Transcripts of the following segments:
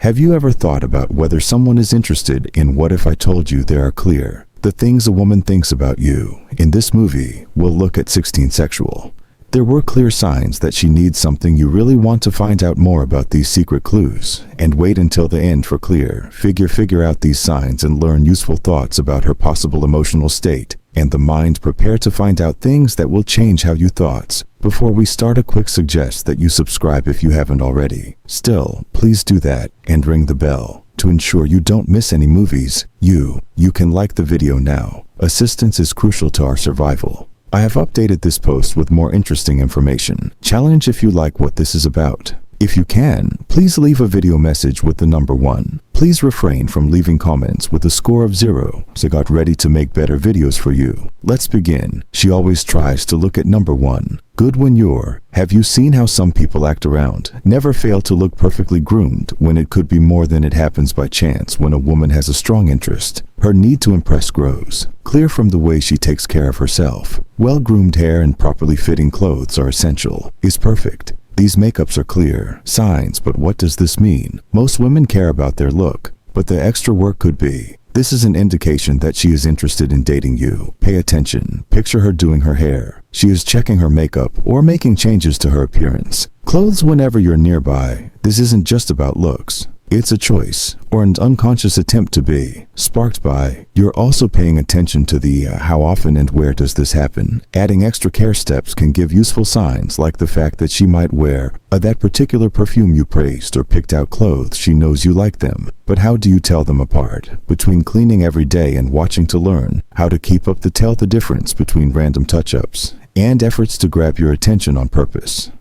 Have you ever thought about whether someone is interested in what if I told you there are clear, the things a woman thinks about you? In this movie, we'll look at 16 sexual. There were clear signs that she needs something. You really want to find out more about these secret clues, and wait until the end for clear. Figure out these signs and learn useful thoughts about her possible emotional state, and the mind. Prepare to find out things that will change how you thoughts. Before we start, a quick suggest that you subscribe if you haven't already. Still, please do that and ring the bell to ensure you don't miss any movies. You can like the video now. Assistance is crucial to our survival. I have updated this post with more interesting information. Challenge if you like what this is about. If you can, please leave a video message with the number 1. Please refrain from leaving comments with a score of 0. So got ready to make better videos for you. Let's begin. She always tries to look at number 1. Good when you're. Have you seen how some people act around? Never fail to look perfectly groomed when it could be more than it happens by chance when a woman has a strong interest. Her need to impress grows. Clear from the way she takes care of herself. Well-groomed hair and properly fitting clothes are essential. Is perfect. These makeups are clear signs, but what does this mean? Most women care about their look, but the extra work could be. This is an indication that she is interested in dating you. Pay attention. Picture her doing her hair. She is checking her makeup or making changes to her appearance. Clothes whenever you're nearby. This isn't just about looks. It's a choice, or an unconscious attempt to be. Sparked by, you're also paying attention to the how often and where does this happen. Adding extra care steps can give useful signs, like the fact that she might wear that particular perfume you praised, or picked out clothes she knows you like them. But how do you tell them apart? Between cleaning every day and watching to learn how to keep up to tell the difference between random touch-ups and efforts to grab your attention on purpose.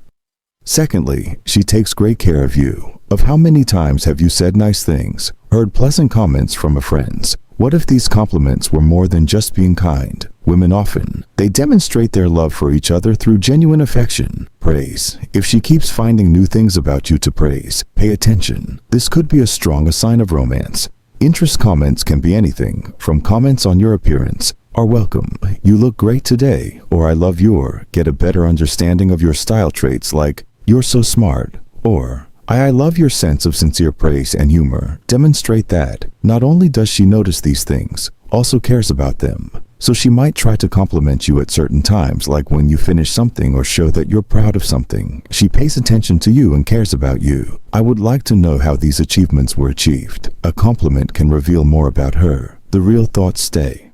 Secondly, she takes great care of you. Of how many times have you said nice things, heard pleasant comments from a friend? What if these compliments were more than just being kind? Women often, they demonstrate their love for each other through genuine affection. Praise. If she keeps finding new things about you to praise, pay attention. This could be a sign of romance. Interest comments can be anything, from comments on your appearance, are welcome, you look great today, or I love your. Get a better understanding of your style traits like, you're so smart, or I love your sense of sincere praise and humor. Demonstrate that. Not only does she notice these things, also cares about them. So she might try to compliment you at certain times, like when you finish something or show that you're proud of something. She pays attention to you and cares about you. I would like to know how these achievements were achieved. A compliment can reveal more about her. The real thoughts stay.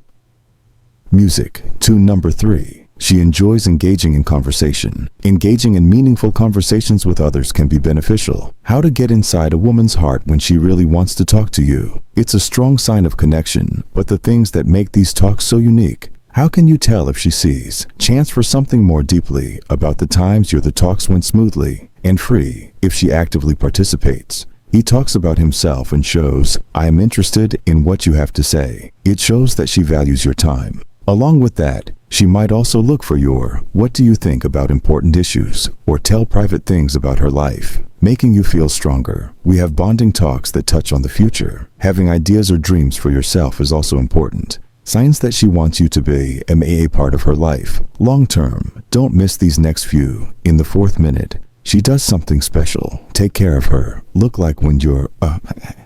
Music. Number 3. She enjoys engaging in conversation. Engaging in meaningful conversations with others can be beneficial. How to get inside a woman's heart when she really wants to talk to you. It's a strong sign of connection, but the things that make these talks so unique. How can you tell if she sees chance for something more deeply? About the times the talks went smoothly and free. If she actively participates. He talks about himself and shows, I am interested in what you have to say. It shows that she values your time. Along with that, she might also look for your, what do you think about important issues, or tell private things about her life, making you feel stronger. We have bonding talks that touch on the future. Having ideas or dreams for yourself is also important. Signs that she wants you to be a part of her life. Long term, don't miss these next few. In the 4th minute, she does something special. Take care of her. Look like when you're,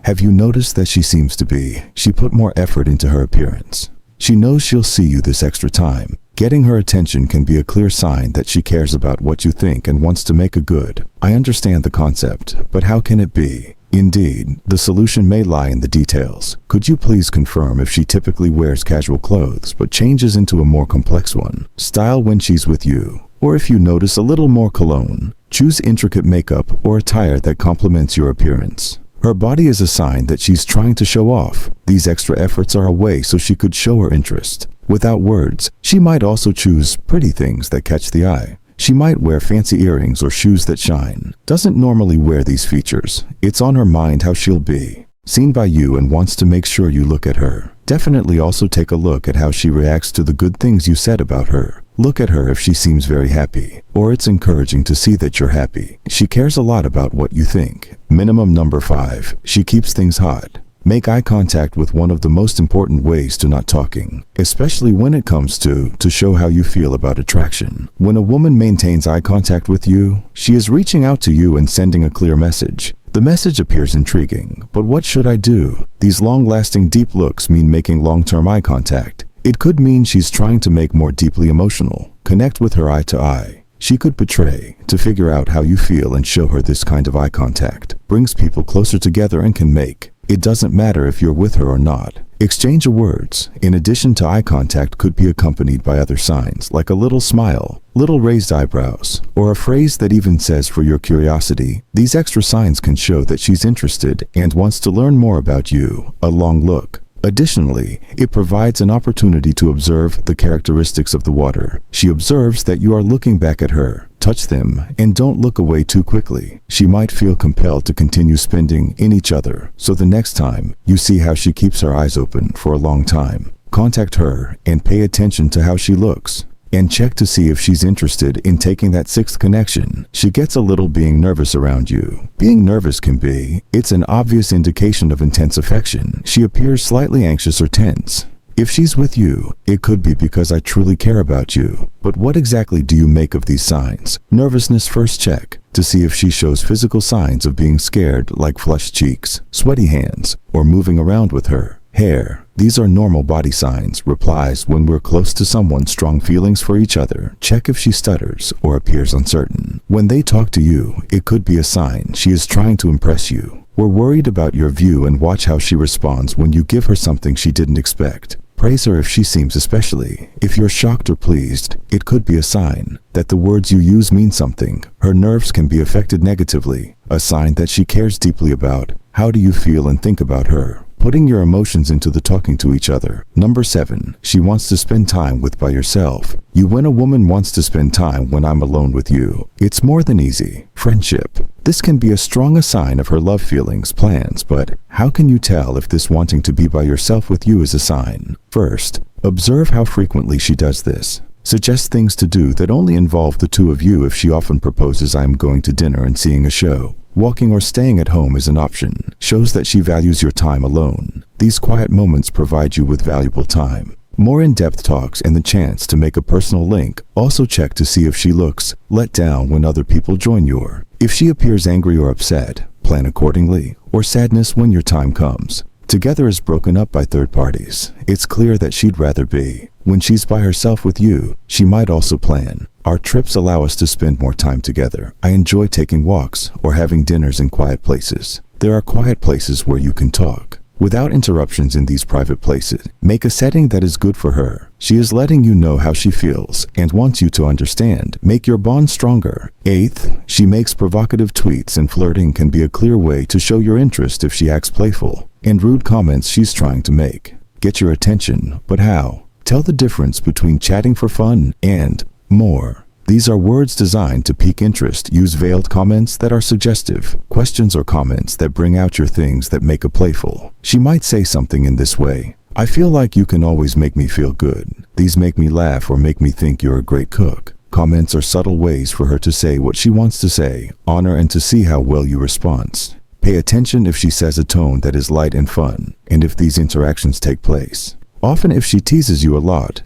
have you noticed that she seems to be? She put more effort into her appearance. She knows she'll see you this extra time. Getting her attention can be a clear sign that she cares about what you think and wants to make a good. I understand the concept, but how can it be? Indeed, the solution may lie in the details. Could you please confirm if she typically wears casual clothes but changes into a more complex one? Style when she's with you. Or if you notice a little more cologne. Choose intricate makeup or attire that complements your appearance. Her body is a sign that she's trying to show off. These extra efforts are a way so she could show her interest. Without words, she might also choose pretty things that catch the eye. She might wear fancy earrings or shoes that shine. Doesn't normally wear these features. It's on her mind how she'll be seen by you and wants to make sure you look at her. Definitely also take a look at how she reacts to the good things you said about her. Look at her if she seems very happy, or it's encouraging to see that you're happy. She cares a lot about what you think. Minimum number 5. She keeps things hot. Make eye contact with one of the most important ways to not talking, especially when it comes to show how you feel about attraction. When a woman maintains eye contact with you, she is reaching out to you and sending a clear message. The message appears intriguing, but what should I do? These long-lasting deep looks mean making long-term eye contact. It could mean she's trying to make more deeply emotional, connect with her eye to eye. She could betray, to figure out how you feel and show her this kind of eye contact. Brings people closer together and can make. It doesn't matter if you're with her or not. Exchange of words, in addition to eye contact, could be accompanied by other signs, like a little smile, little raised eyebrows, or a phrase that even says "for your curiosity." These extra signs can show that she's interested and wants to learn more about you. A long look. Additionally, it provides an opportunity to observe the characteristics of the water. She observes that you are looking back at her. Touch them, and don't look away too quickly. She might feel compelled to continue spending in each other, so the next time, you see how she keeps her eyes open for a long time. Contact her and pay attention to how she looks. And check to see if she's interested in taking that sixth connection. She gets a little being nervous around you. Being nervous can be, it's an obvious indication of intense affection. She appears slightly anxious or tense. If she's with you, it could be because I truly care about you. But what exactly do you make of these signs? Nervousness. First check to see if she shows physical signs of being scared, like flushed cheeks, sweaty hands, or moving around with her hair. These are normal body signs, replies when we're close to someone, strong feelings for each other. Check if she stutters or appears uncertain. When they talk to you, it could be a sign she is trying to impress you. We're worried about your view and watch how she responds when you give her something she didn't expect. Praise her if she seems especially. If you're shocked or pleased, it could be a sign that the words you use mean something. Her nerves can be affected negatively, a sign that she cares deeply about. How do you feel and think about her? Putting your emotions into the talking to each other. Number 7, she wants to spend time with by yourself. When a woman wants to spend time when I'm alone with you, it's more than easy. Friendship. This can be a strong sign of her love feelings, plans, but how can you tell if this wanting to be by yourself with you is a sign? First, observe how frequently she does this. Suggest things to do that only involve the two of you. If she often proposes "I'm going to dinner and seeing a show," walking or staying at home is an option. Shows that she values your time alone. These quiet moments provide you with valuable time. More in-depth talks and the chance to make a personal link. Also check to see if she looks let down when other people join you. If she appears angry or upset, plan accordingly, or sadness when your time comes. Together is broken up by third parties. It's clear that she'd rather be. When she's by herself with you, she might also plan. Our trips allow us to spend more time together. I enjoy taking walks or having dinners in quiet places. There are quiet places where you can talk without interruptions. In these private places, make a setting that is good for her. She is letting you know how she feels and wants you to understand. Make your bond stronger. 8th, she makes provocative tweets, and flirting can be a clear way to show your interest if she acts playful and rude comments she's trying to make. Get your attention, but how? Tell the difference between chatting for fun and more. These are words designed to pique interest. Use veiled comments that are suggestive, questions or comments that bring out your things that make it playful. She might say something in this way: "I feel like you can always make me feel good. These make me laugh or make me think you're a great cook." Comments are subtle ways for her to say what she wants to say. Honor and to see how well you respond. Pay attention if she says a tone that is light and fun, and if these interactions take place. Often if she teases you a lot,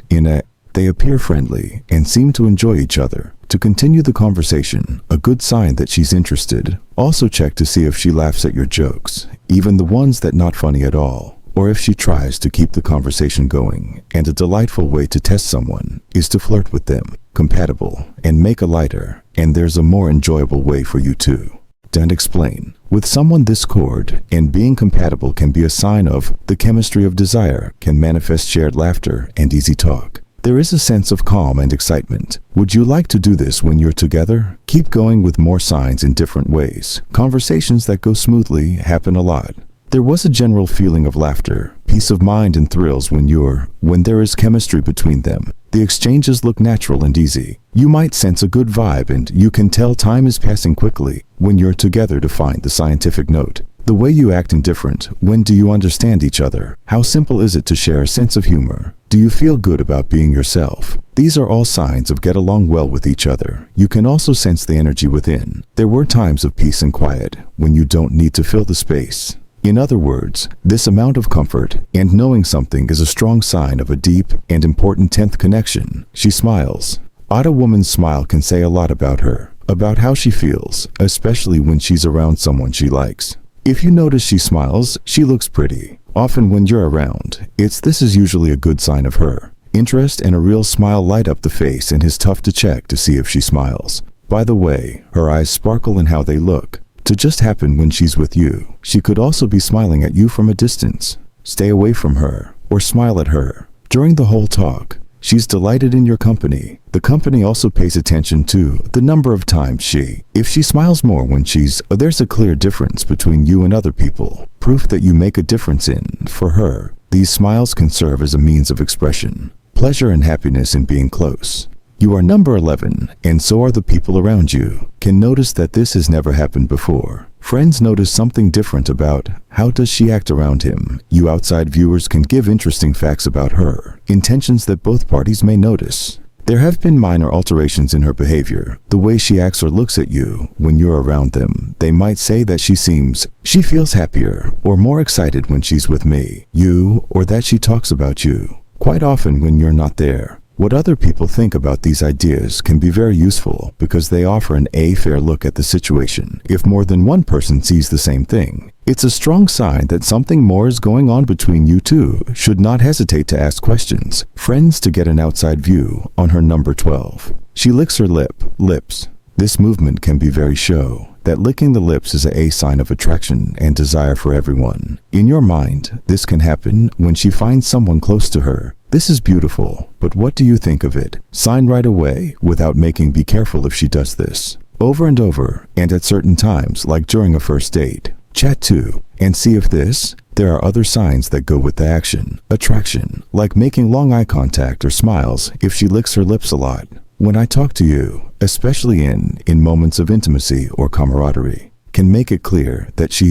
they appear friendly and seem to enjoy each other. To continue the conversation, a good sign that she's interested. Also check to see if she laughs at your jokes, even the ones that not funny at all, or if she tries to keep the conversation going. And a delightful way to test someone is to flirt with them, compatible, and make a lighter. And there's a more enjoyable way for you too. Don't explain. With someone this chord and being compatible can be a sign of the chemistry of desire, can manifest shared laughter and easy talk. There is a sense of calm and excitement. Would you like to do this when you're together? Keep going with more signs in different ways. Conversations that go smoothly happen a lot. There was a general feeling of laughter, peace of mind, and thrills when there is chemistry between them. The exchanges look natural and easy. You might sense a good vibe, and you can tell time is passing quickly when you're together. To find the scientific note. The way you act indifferent. When do you understand each other? How simple is it to share a sense of humor? Do you feel good about being yourself? These are all signs of get along well with each other. You can also sense the energy within. There were times of peace and quiet when you don't need to fill the space. In other words, this amount of comfort and knowing something is a strong sign of a deep and important 10th connection. She smiles. A woman's smile can say a lot about her. about how she feels, especially when she's around someone she likes. If you notice she smiles, she looks pretty. Often when you're around, this is usually a good sign of her. Interest and a real smile light up the face and is tough to check to see if she smiles. By the way, her eyes sparkle in how they look. To just happen when she's with you. She could also be smiling at you from a distance. Stay away from her, or smile at her. During the whole talk, she's delighted in your company. The company also pays attention to the number of times if she smiles more when there's a clear difference between you and other people. Proof that you make a difference for her. These smiles can serve as a means of expression. Pleasure and happiness in being close. You are number 11, and so are the people around you. Can notice that this has never happened before. Friends notice something different about how does she act around him. You outside viewers can give interesting facts about her, intentions that both parties may notice. There have been minor alterations in her behavior, the way she acts or looks at you when you're around them. They might say that she feels happier or more excited when she's with you, or that she talks about you quite often when you're not there. What other people think about these ideas can be very useful because they offer a fair look at the situation. If more than one person sees the same thing, it's a strong sign that something more is going on between you two. Should not hesitate to ask questions. Friends to get an outside view on her number 12. She licks her lips. This movement can be very show that licking the lips is a sign of attraction and desire for everyone. In your mind, this can happen when she finds someone close to her. This is beautiful, but what do you think of it? Sign right away without making. Be careful if she does this over and over and at certain times, like during a first date. Chat too and see if there are other signs that go with the action. Attraction, like making long eye contact or smiles if she licks her lips a lot. When I talk to you, especially in moments of intimacy or camaraderie, can make it clear that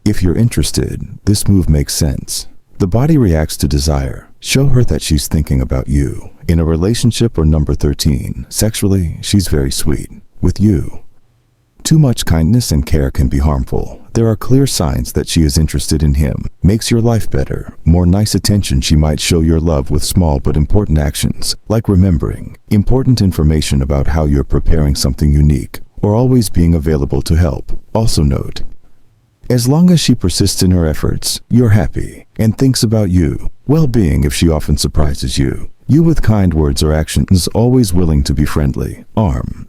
if you're interested, this move makes sense. The body reacts to desire. Show her that she's thinking about you. In a relationship or number 13, sexually, she's very sweet with you. Too much kindness and care can be harmful. There are clear signs that she is interested in him. Makes your life better. More nice attention. She might show your love with small but important actions, like remembering important information about how you're preparing something unique, or always being available to help. Also note, as long as she persists in her efforts, you're happy and thinks about you. Well-being if she often surprises you. You with kind words or actions, always willing to be friendly.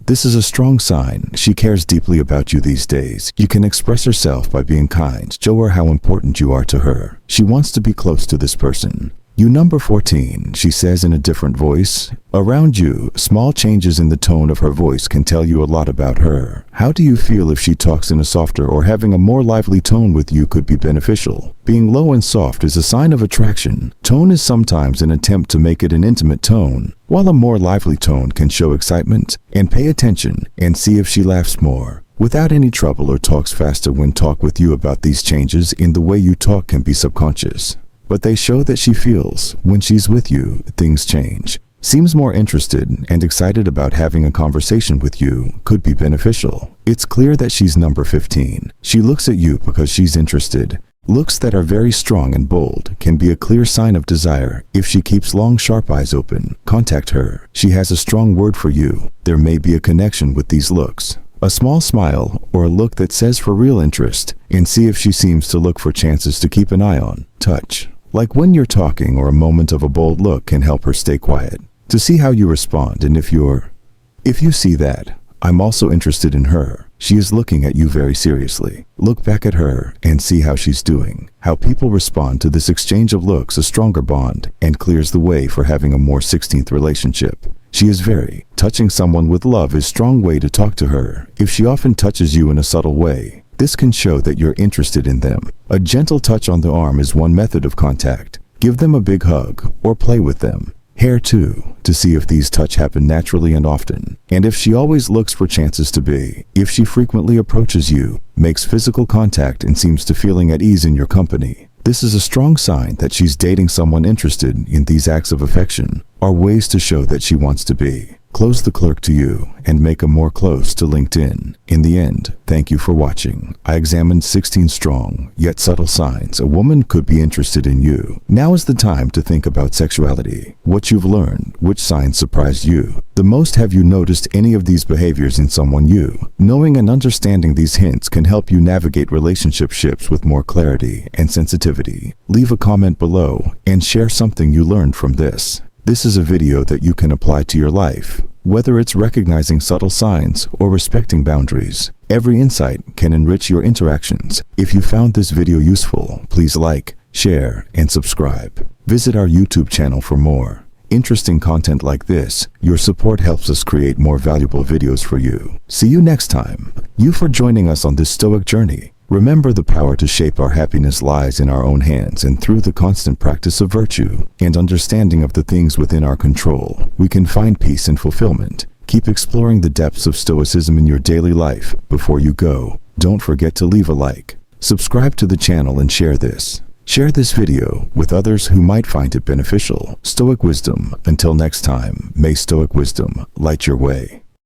This is a strong sign. She cares deeply about you these days. You can express herself by being kind. Show her how important you are to her. She wants to be close to this person. You number 14, she says in a different voice. Around you, small changes in the tone of her voice can tell you a lot about her. How do you feel if she talks in a softer or having a more lively tone with you could be beneficial? Being low and soft is a sign of attraction. Tone is sometimes an attempt to make it an intimate tone, while a more lively tone can show excitement. And pay attention and see if she laughs more without any trouble or talks faster when talk with you about these changes in the way you talk can be subconscious. But they show that she feels when she's with you, things change. Seems more interested and excited about having a conversation with you, could be beneficial. It's clear that she's number 15. She looks at you because she's interested. Looks that are very strong and bold can be a clear sign of desire. If she keeps long, sharp eyes open, contact her. She has a strong word for you. There may be a connection with these looks. A small smile or a look that says for real interest, and see if she seems to look for chances to keep an eye on. Touch. Like when you're talking or a moment of a bold look can help her stay quiet. To see how you respond, and if you see that, I'm also interested in her. She is looking at you very seriously. Look back at her and see how she's doing. How people respond to this exchange of looks, a stronger bond, and clears the way for having a more 16th relationship. She is very touching someone with love is a strong way to talk to her. If she often touches you in a subtle way, this can show that you're interested in them. A gentle touch on the arm is one method of contact. Give them a big hug or play with them. Hair too, to see if these touch happen naturally and often. And if she always looks for chances to be. If she frequently approaches you, makes physical contact and seems to feeling at ease in your company. This is a strong sign that she's dating someone interested in these acts of affection, are ways to show that she wants to be close the clerk to you, and make a more close to LinkedIn. In the end, thank you for watching. I examined 16 strong, yet subtle signs a woman could be interested in you. Now is the time to think about sexuality. What you've learned, which signs surprised you the most? Have you noticed any of these behaviors in someone new? Knowing and understanding these hints can help you navigate relationships with more clarity and sensitivity. Leave a comment below and share something you learned from this. This is a video that you can apply to your life, whether it's recognizing subtle signs or respecting boundaries. Every insight can enrich your interactions. If you found this video useful, please like, share, and subscribe. Visit our YouTube channel for more interesting content like this. Your support helps us create more valuable videos for you. See you next time. You for joining us on this stoic journey. Remember, the power to shape our happiness lies in our own hands, and through the constant practice of virtue and understanding of the things within our control, we can find peace and fulfillment. Keep exploring the depths of stoicism in your daily life. Before you go, don't forget to leave a like, subscribe to the channel, and share this. Share this video with others who might find it beneficial. Stoic wisdom. Until next time, may stoic wisdom light your way.